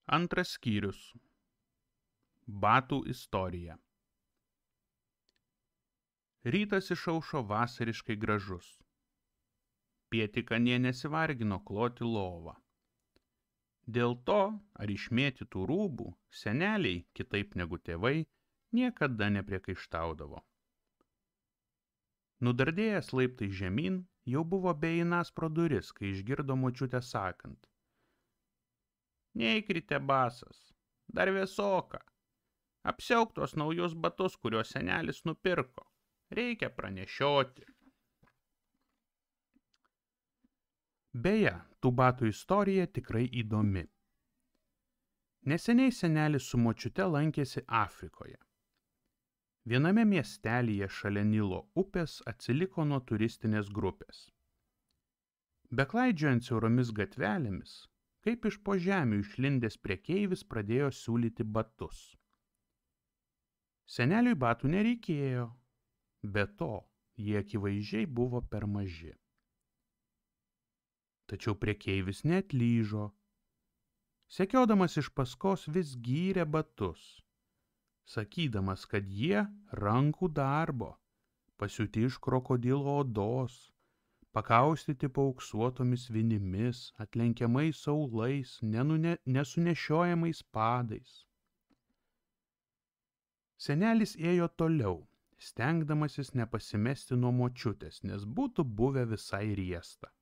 Antras skyrius. Batų istorija. Rytas išaušo vasariškai gražus. Pietika nė nesivargino kloti lovą. Dėl to, ar išmėtytų rūbų, seneliai, kitaip negu tėvai, niekada nepriekaištaudavo. Nudardėjęs laiptai žemyn, jau buvo beeinąs pro duris, kai išgirdo močiutę sakant: "Neįkrite basas, dar vėsoka. Apsiauk tuos naujus batus, kuriuos senelis nupirko. Reikia pranešioti." Beje, tų batų istorija tikrai įdomi. Neseniai senelis su močiute lankėsi Afrikoje. Viename miestelyje šalia Nilo upės atsiliko nuo turistinės grupės. Beklaidžiojant siauromis gatvelėmis, kaip iš po žemių išlindęs prekeivis pradėjo siūlyti batus. Seneliui batų nereikėjo, be to jie akivaizdžiai buvo per maži. Tačiau prekeivis neatlyžo. Sekiodamas iš paskos vis gyrė batus, sakydamas, kad jie rankų darbo, pasiūti iš krokodilo odos, pakaustyti paauksuotomis vinimis, atlenkiamais aulais, nesunešiojamais padais. Senelis ėjo toliau, stengdamasis nepasimesti nuo močiutės, nes būtų buvę visai riesta.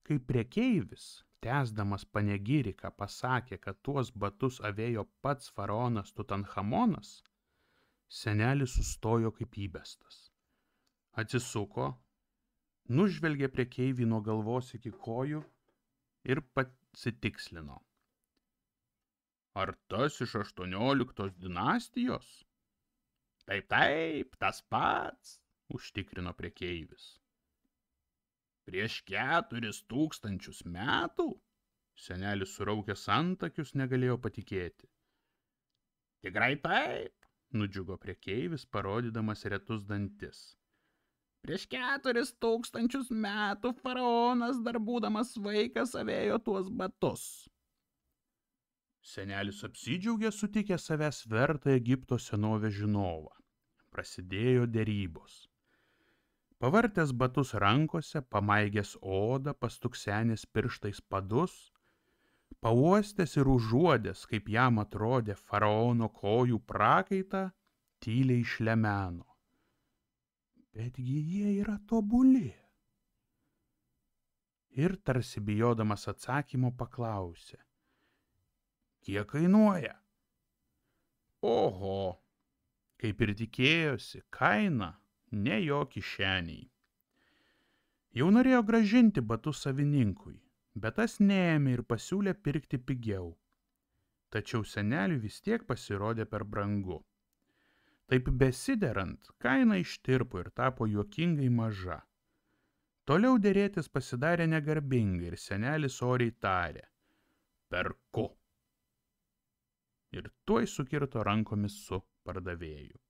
Kai prekeivis, tęsdamas panegiriką, pasakė, kad tuos batus avėjo pats faraonas Tutanchamonas, senelis sustojo kaip įbestas. Atsisuko, nužvelgė prekeivį nuo galvos iki kojų ir pasitikslino: "Ar tas iš 18 dinastijos?" Taip, tas pats, užtikrino prekeivis. "Prieš 4000 metų?" Senelis suraukęs antakius negalėjo patikėti. "Tikrai taip," nudžiugo prekeivis, parodydamas retus dantis. "Prieš 4000 metų faraonas, dar būdamas vaikas, avėjo tuos batus." Senelis apsidžiaugė sutikęs savęs vertą Egipto senovės žinovą. Prasidėjo derybos. Pavartęs batus rankose, pamaigęs odą, pastuksenęs pirštais padus, pauostęs ir užuodęs, kaip jam atrodė faraono kojų prakaitą, tyliai išlemeno: "Betgi jie yra tobuli." Ir tarsi bijodamas atsakymo paklausė: "Kiek kainuoja?" Oho, kaip ir tikėjosi, kaina ne jo kišeniai. Jau norėjo gražinti batus savininkui, bet tas neėmė ir pasiūlė pirkti pigiau. Tačiau seneliui vis tiek pasirodė per brangu. Taip besiderant, kaina ištirpo ir tapo juokingai maža. Toliau derėtis pasidarė negarbingai ir senelis oriai tarė: "Perku." Ir tuoj sukirto rankomis su pardavėju.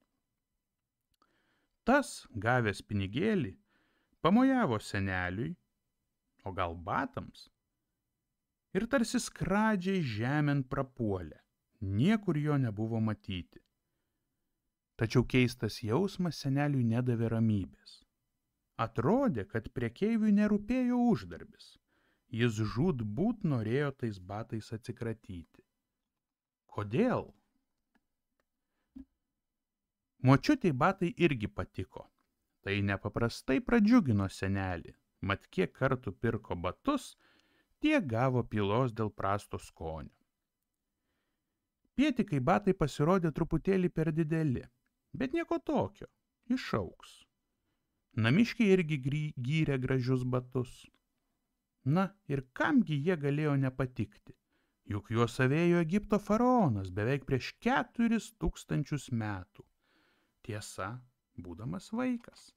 Tas, gavęs pinigėlį, pamojavo seneliui, o gal batams, ir tarsi skradžiai žemėn prapuolė, niekur jo nebuvo matyti. Tačiau keistas jausmas seneliui nedavė ramybės. Atrodė, kad prekeiviui nerūpėjo uždarbis, jis žūtbūt norėjo tais batais atsikratyti. Kodėl? Močiutei batai irgi patiko. Tai nepaprastai pradžiugino senelį, mat kiek kartų pirko batus, tiek gavo pylos dėl prasto skonio. Pietikai batai pasirodė truputėlį per dideli, bet nieko tokio, išaugs. Namiškiai irgi gyrė gražius batus. Na, ir kamgi jie galėjo nepatikti, juk juos avėjo Egipto faraonas beveik prieš 4000 metų. Tiesa, būdamas vaikas.